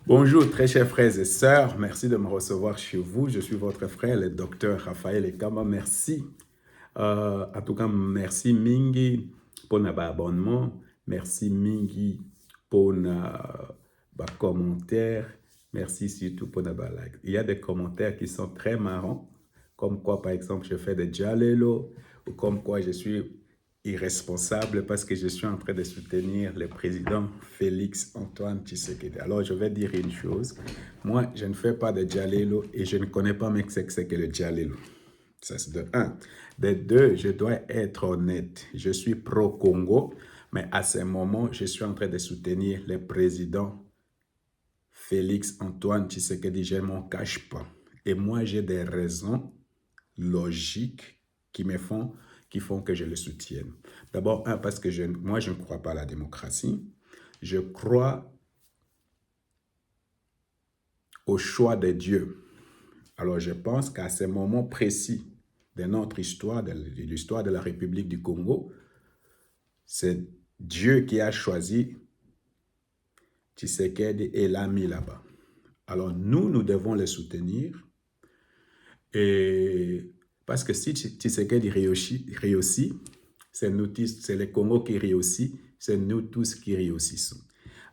Bonjour, très chers frères et sœurs. Merci de me recevoir chez vous. Je suis votre frère, le docteur Raphaël Ekama. Merci. En tout cas, merci Mingi pour notre abonnement. Merci Mingi pour nos commentaires. Merci surtout pour nos likes. Il y a des commentaires qui sont très marrants, comme quoi, par exemple, je fais des jalelo, ou comme quoi je suis irresponsable parce que je suis en train de soutenir le président Félix Antoine Tshisekedi. Alors, je vais dire une chose. Moi, je ne fais pas de jalelo et je ne connais pas même ce que c'est que le jalelo. Ça, c'est de un. De deux, je dois être honnête. Je suis pro-Congo, mais à ce moment, je suis en train de soutenir le président Félix Antoine Tshisekedi. Je ne m'en cache pas. Et moi, j'ai des raisons logiques qui font que je le soutienne. D'abord, un, parce que moi, je ne crois pas à la démocratie. Je crois au choix de Dieu. Alors, je pense qu'à ce moment précis de notre histoire, de l'histoire de la République du Congo, c'est Dieu qui a choisi Tshisekedi et l'a mis là-bas. Alors, nous devons le soutenir. Et parce que si Tshisekedi réussit, c'est le Congo qui réussit, c'est nous tous qui réussissons.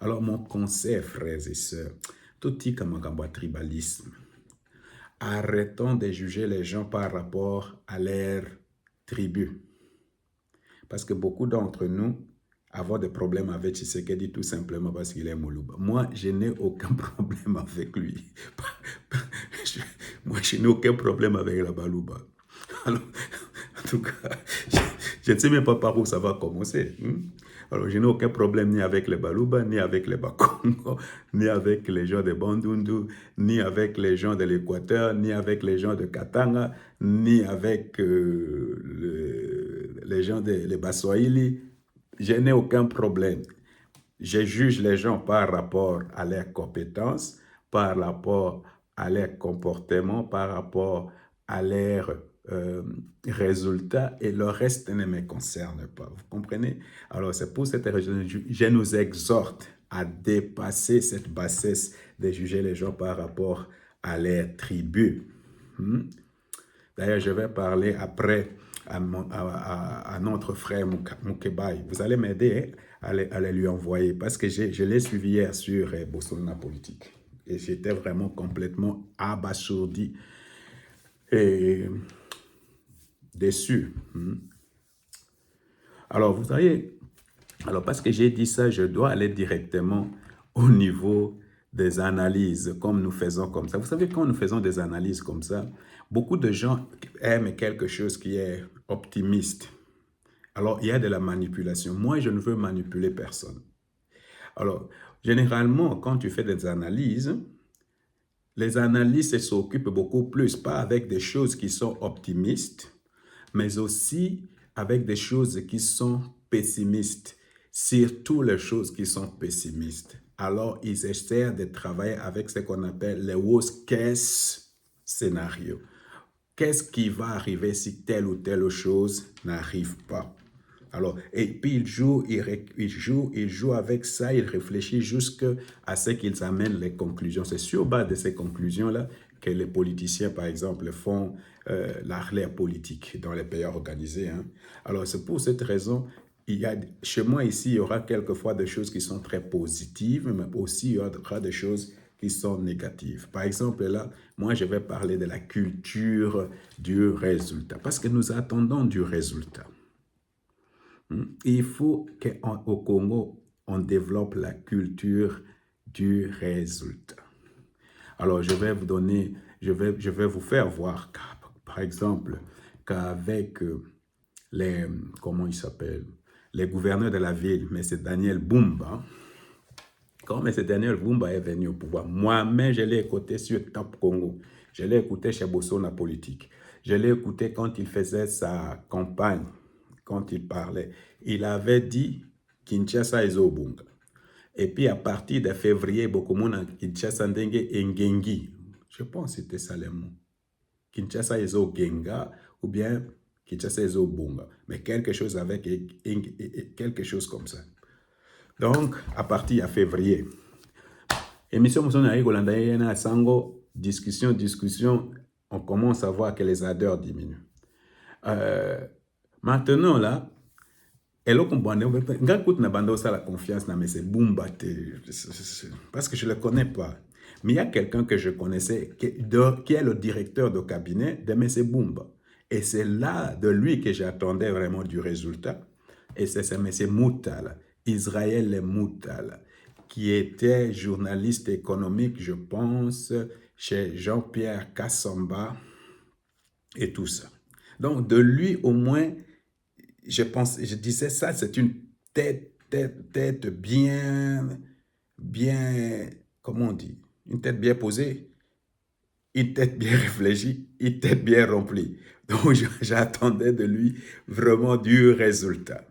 Alors, mon conseil, frères et sœurs, tout dit comme un tribalisme. Arrêtons de juger les gens par rapport à leur tribu. Parce que beaucoup d'entre nous avons des problèmes avec Tshisekedi tout simplement parce qu'il est Moluba. Moi, je n'ai aucun problème avec lui. Moi, je n'ai aucun problème avec la Baluba. Alors, en tout cas, je ne sais même pas par où ça va commencer. Alors, je n'ai aucun problème ni avec les Baluba, ni avec les Bakongo, ni avec les gens de Bandundu, ni avec les gens de l'Équateur, ni avec les gens de Katanga, ni avec les gens de Baswahili. Je n'ai aucun problème. Je juge les gens par rapport à leurs compétences, par rapport à leur comportement, par rapport à leurs résultats, et le reste ne me concerne pas. Vous comprenez? Alors, c'est pour cette raison que je nous exhorte à dépasser cette bassesse de juger les gens par rapport à leur tribu. D'ailleurs, je vais parler après à notre frère Moukebaï. Vous allez m'aider à les lui envoyer parce que je l'ai suivi hier sur Bossona Politique. Et j'étais vraiment complètement abasourdi et déçu. Alors, vous voyez, parce que j'ai dit ça, je dois aller directement au niveau des analyses, comme nous faisons comme ça. Vous savez, quand nous faisons des analyses comme ça, beaucoup de gens aiment quelque chose qui est optimiste. Alors, il y a de la manipulation. Moi, je ne veux manipuler personne. Alors, généralement, quand tu fais des analyses, les analystes s'occupent beaucoup plus, pas avec des choses qui sont optimistes, mais aussi avec des choses qui sont pessimistes, surtout les choses qui sont pessimistes. Alors, ils essaient de travailler avec ce qu'on appelle les worst case scénarios. Qu'est-ce qui va arriver si telle ou telle chose n'arrive pas? Alors, et puis ils jouent avec ça, ils réfléchissent jusqu'à ce qu'ils amènent les conclusions. C'est sur base de ces conclusions-là que les politiciens, par exemple, font leur politique dans les pays organisés. Alors, c'est pour cette raison, chez moi ici, il y aura quelquefois des choses qui sont très positives, mais aussi il y aura des choses qui sont négatives. Par exemple, là, moi, je vais parler de la culture du résultat, parce que nous attendons du résultat. Il faut qu'au Congo, on développe la culture du résultat. Alors, je vais vous donner, je vais vous faire voir, par exemple, qu'avec comment il s'appelle, les gouverneurs de la ville, M. Daniel Bumba, quand M. Daniel Bumba est venu au pouvoir, moi-même, je l'ai écouté sur Top Congo. Je l'ai écouté chez Bossona Politique. Je l'ai écouté quand il faisait sa campagne, quand il parlait. Il avait dit Kinshasa est au Bunga. Et puis à partir de février, beaucoup de monde Kinshasa ndenge engengi. Je pense que c'était ça le mot. Kinshasa est au Genga ou bien Kinshasa est au Bunga. Mais quelque chose avec quelque chose comme ça. Donc, à partir de février. Émission Mousson Naï Golanda Yana Sango, discussion, on commence à voir que les ardeurs diminuent. Maintenant là, la confiance, mais c'est Bumba, parce que je ne le connais pas. Mais il y a quelqu'un que je connaissais qui est le directeur de cabinet de M. Bumba. Et c'est là de lui que j'attendais vraiment du résultat. Et c'est M. Moutala, Israël Moutala, qui était journaliste économique, je pense, chez Jean-Pierre Kassamba et tout ça. Donc, de lui, au moins, je disais ça, c'est une tête bien, comment on dit, une tête bien posée, une tête bien réfléchie, une tête bien remplie. Donc, j'attendais de lui vraiment du résultat.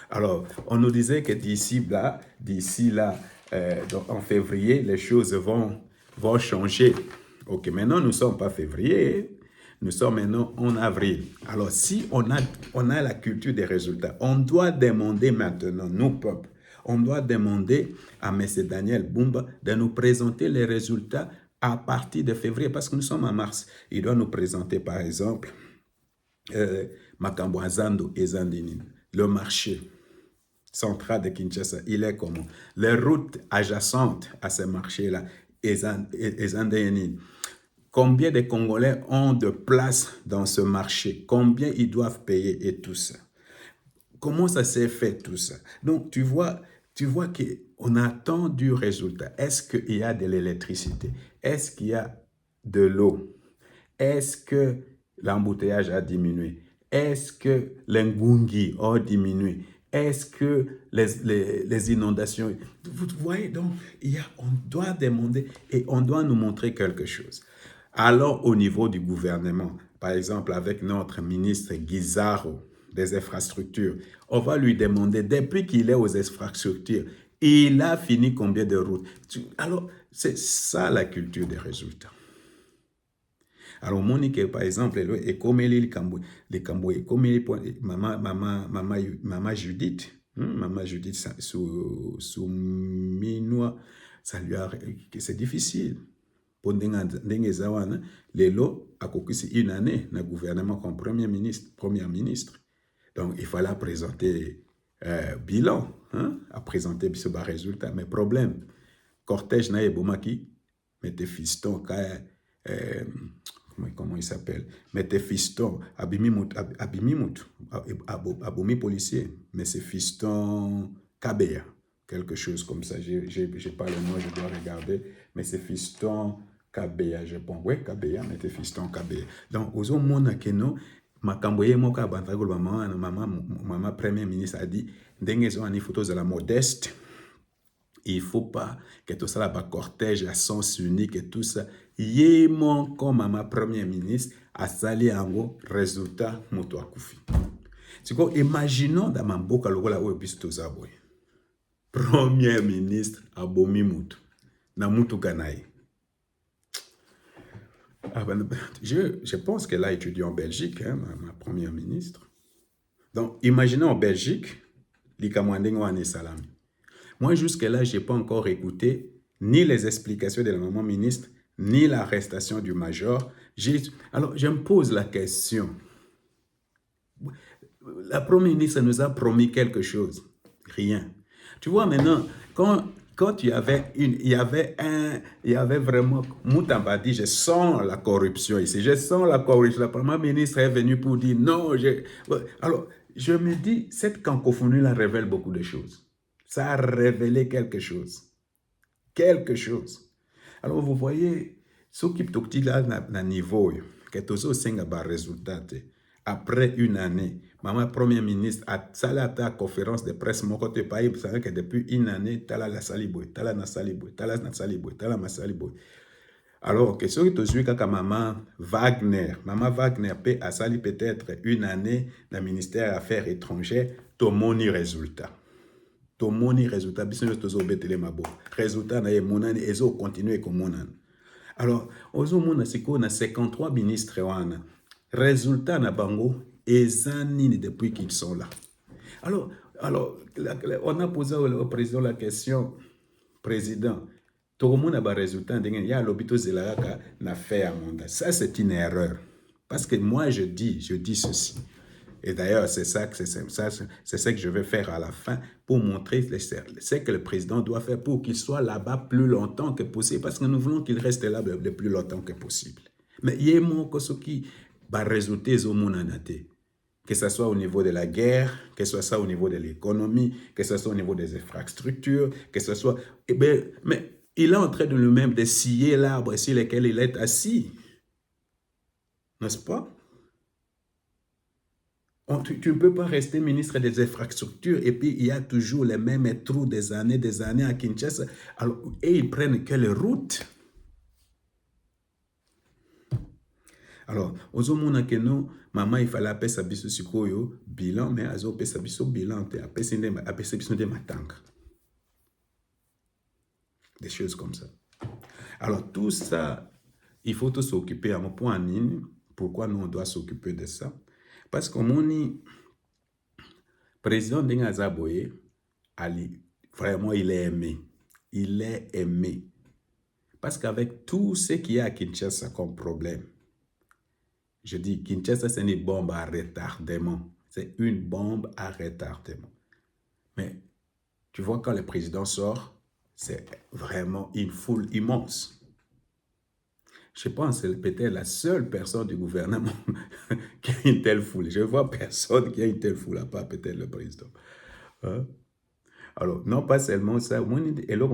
Alors, on nous disait que d'ici là, donc en février, les choses vont changer. Ok, maintenant, nous ne sommes pas février, nous sommes maintenant en avril. Alors, si on a la culture des résultats, on doit demander maintenant, nous, peuple, on doit demander à M. Daniel Bumba de nous présenter les résultats à partir de février, parce que nous sommes en mars. Il doit nous présenter, par exemple, Makambo Azando et Zandinine, le marché central de Kinshasa, il est comment? Les routes adjacentes à ce marché-là, Ezandénine. Combien de Congolais ont de place dans ce marché? Combien ils doivent payer et tout ça? Comment ça s'est fait tout ça? Donc, tu vois qu'on attend du résultat. Est-ce qu'il y a de l'électricité? Est-ce qu'il y a de l'eau? Est-ce que l'embouteillage a diminué? Est-ce que l'Ngungi a diminué? Est-ce que les inondations... Vous voyez, donc, on doit demander et on doit nous montrer quelque chose. Alors, au niveau du gouvernement, par exemple, avec notre ministre Guizarro des infrastructures, on va lui demander, depuis qu'il est aux infrastructures, il a fini combien de routes? Alors, c'est ça la culture des résultats. Alors, Monique, par exemple, et comme les Cambouis, comme maman Judith, maman Judith sous Minois, ça lui a, c'est difficile. Pour Ndengezawana, Lelo a occupé une année dans le gouvernement comme premier ministre. Donc, il fallait présenter bilan, à présenter ce résultat. Mais problème, cortège na Ebomaki, mettez fiston, comment il s'appelle? Mettez fiston, abimimut, abomi policier, mais c'est fiston Kabea, quelque chose comme ça. Je n'ai pas le nom, je dois regarder, mais c'est fiston Kabea, je pense. Oui, Kabea, mettez fiston Kabea. Donc, aux hommes, mon akeno, Makamboye moka bantagol maman premier ministre a dit dengezo ani photos de la modeste. Il ne faut pas que tout ça là bas cortège à sens unique et tout ça. Yémon comme maman premier ministre a sali ango résultat moto akufi. C'est quoi? Imaginons dans ma boca logo la ou bisto zaboy. Premier ministre abomi mutu na mutu kanaï. Ah ben, je pense qu'elle a étudié en Belgique, hein, ma première ministre. Donc, imaginez en Belgique, l'Ikamwandengwane Salami. Moi, jusque-là, je n'ai pas encore écouté ni les explications de la maman ministre, ni l'arrestation du major. Alors, je me pose la question. La première ministre nous a promis quelque chose. Rien. Tu vois, maintenant, quand il y avait vraiment, Moutamba dit, je sens la corruption ici, je sens la corruption. La première ministre est venue pour dire non. Alors, je me dis, cette cancophonie-là révèle beaucoup de choses. Ça a révélé quelque chose. Quelque chose. Alors, vous voyez, ce qui est là, dans niveau, que tout ça, c'est un résultat. Après une année, maman premier ministre a salata conférence de presse mon côté pays vous savez que depuis une année tala la saliboy tala na saliboy tala na saliboy tala ma saliboy. Alors que ce qui te suit quand maman Wagner peut a sali peut-être une année dans le ministère des Affaires étrangères to moni résultat biso to zo betele mabo résultat na ye monani ezo continuer comme monan. Alors ozo mona siko na 53 ministres wana résultat na bango ezanini depuis qu'ils sont là. Alors on a posé au président la question, président, tout le monde a un résultat. Il y a l'hôpital Zelaraka n'a fait à mandat. Ça, c'est une erreur. Parce que moi, je dis ceci. Et d'ailleurs, c'est ça que je vais faire à la fin pour montrer ce que le président doit faire pour qu'il soit là-bas plus longtemps que possible. Parce que nous voulons qu'il reste là le plus longtemps que possible. Mais il y a ce qui va résulter au monde. Que ce soit au niveau de la guerre, que ce soit au niveau de l'économie, que ce soit au niveau des infrastructures, que ce soit... mais il est en train de lui-même de scier l'arbre sur lequel il est assis. N'est-ce pas? Tu ne peux pas rester ministre des infrastructures et puis il y a toujours les mêmes trous des années à Kinshasa. Alors, et ils prennent quelle route? Alors, aux hommes que nous, maman, il fallait appeler ça biso sikoyo bilan, mais azo appeler ça biso bilan, appeler ça biso de matanga. Des choses comme ça. Alors, tout ça, il faut s'occuper à mon point en ligne. Pourquoi nous, on doit s'occuper de ça? Parce que mon président Denga Boye, vraiment, il est aimé. Il est aimé. Parce qu'avec tout ce qu'il y a à Kinshasa comme problème, je dis, Kinshasa, c'est une bombe à retardement. C'est une bombe à retardement. Mais tu vois, quand le président sort, c'est vraiment une foule immense. Je pense que c'est peut-être la seule personne du gouvernement qui a une telle foule. Je ne vois personne qui a une telle foule, à part peut-être le président. Hein? Alors, non pas seulement ça, et là,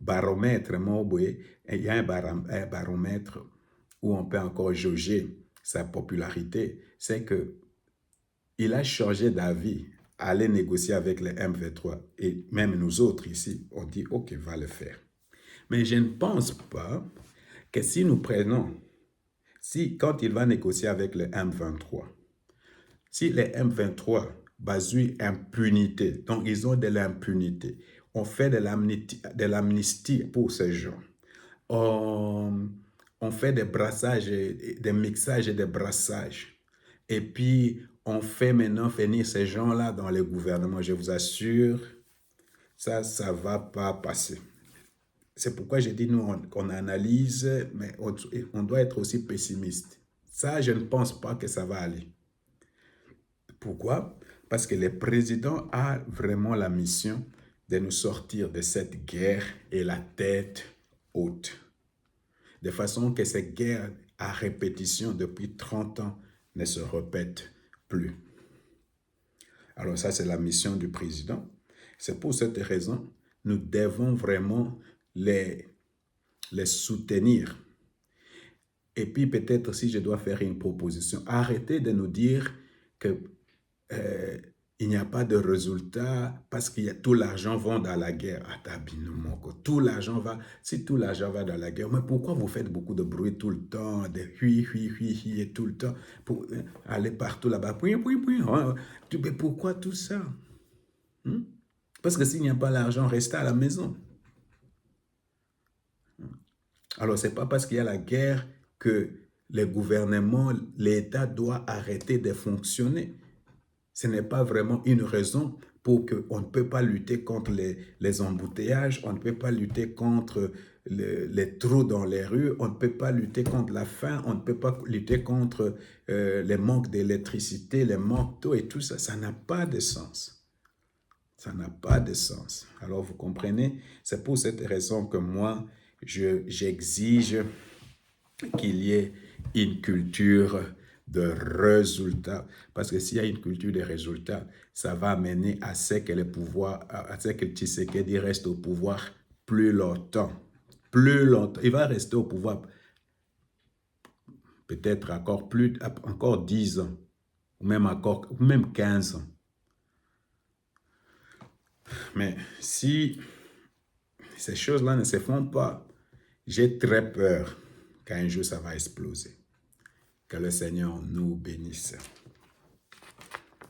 baromètre, il y a un baromètre où on peut encore jauger sa popularité, c'est que il a changé d'avis, aller négocier avec les M23. Et même nous autres ici, on dit, OK, va le faire. Mais je ne pense pas que si nous prenons, quand il va négocier avec les M23, si les M23 basent impunité, donc ils ont de l'impunité, on fait de l'amnistie pour ces gens, on fait des brassages, des mixages et des brassages, et puis on fait maintenant venir ces gens-là dans le gouvernement, je vous assure, ça ne va pas passer. C'est pourquoi j'ai dit, nous, on analyse, mais on doit être aussi pessimiste. Ça, je ne pense pas que ça va aller. Pourquoi? Parce que le président a vraiment la mission de nous sortir de cette guerre et la tête haute. De façon que cette guerre à répétition depuis 30 ans ne se répète plus. Alors ça, c'est la mission du président. C'est pour cette raison, nous devons vraiment les soutenir. Et puis peut-être si je dois faire une proposition, arrêtez de nous dire que il n'y a pas de résultat parce que tout l'argent va dans la guerre. Tout l'argent va, si tout l'argent va dans la guerre, mais pourquoi vous faites beaucoup de bruit tout le temps, de hui, et tout le temps, pour aller partout là-bas, mais pourquoi tout ça? Parce que s'il n'y a pas l'argent, restez à la maison. Alors, ce n'est pas parce qu'il y a la guerre que le gouvernement, l'État doit arrêter de fonctionner. Ce n'est pas vraiment une raison pour qu'on ne peut pas lutter contre les embouteillages, on ne peut pas lutter contre les trous dans les rues, on ne peut pas lutter contre la faim, on ne peut pas lutter contre les manques d'électricité, les manques d'eau et tout ça. Ça n'a pas de sens. Ça n'a pas de sens. Alors, vous comprenez, c'est pour cette raison que moi, j'exige qu'il y ait une culture de résultats. Parce que s'il y a une culture de résultats, ça va amener à ce que le pouvoir, à ce que Tshisekedi reste au pouvoir plus longtemps. Plus longtemps. Il va rester au pouvoir peut-être encore 10 ans, ou même 15 ans. Mais si ces choses-là ne se font pas, j'ai très peur qu'un jour ça va exploser. Que le Seigneur nous bénisse.